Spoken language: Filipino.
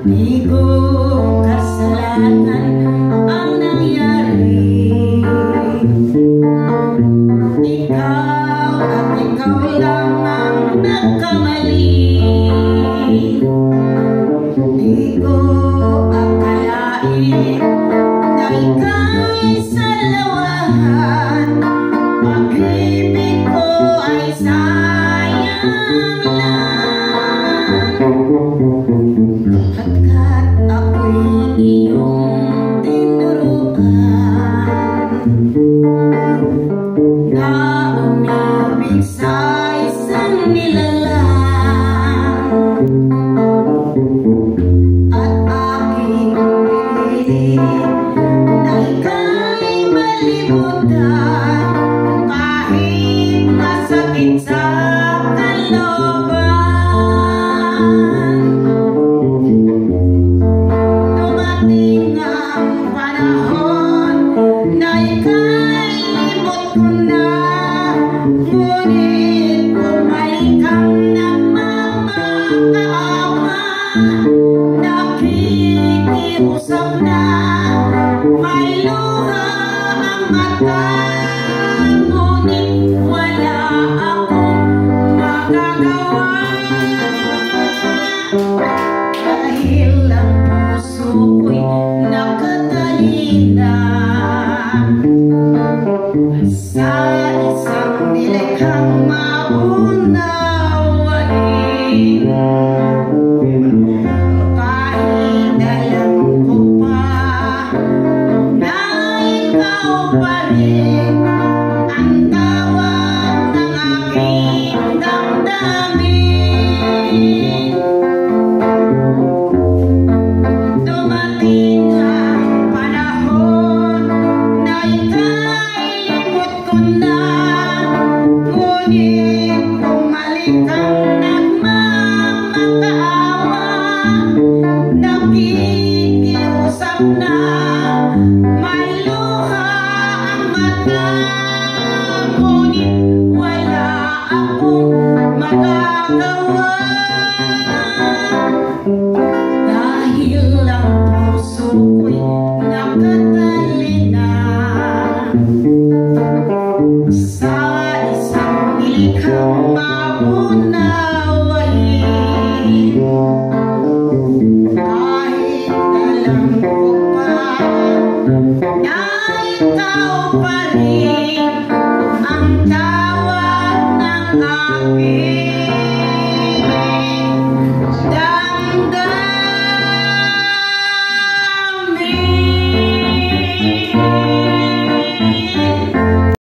Di ko kasalanan ang nangyari. Ikaw at ikaw lang ang nagkamali. Di ko akalain na ika'y salawahan. Pag-ibig ko ay sayang lang. Hanggat ako'y iyong tinuruan na umibig sa isang nilalang, at aking pinilit na ika'y malimutan kahit masakit sa kalooban. Dumating ang panahon na ika'y limot ko na, ngunit bumalik kang nagmamakaawa. Nakikiusap na may luha ang mata, ngunit wala akong magagawa. Dahil ang puso ko'y nakatalina sa isang nilikhang maunawain. Kahit alam ko pa na ikaw pa rin ang tawag ng aking damdamin. Dumating ang panahon na ika'y limot ko na, ngunit bumalik kang nagmamakaawa. Nakikiusap na may luha ang mata, ngunit wala akong magagawa. Dahil ang puso ko'y nakatalina sa isang nilikhang maunawain. Kahit alam ko pa na ikaw pa rin ang tawag ng aking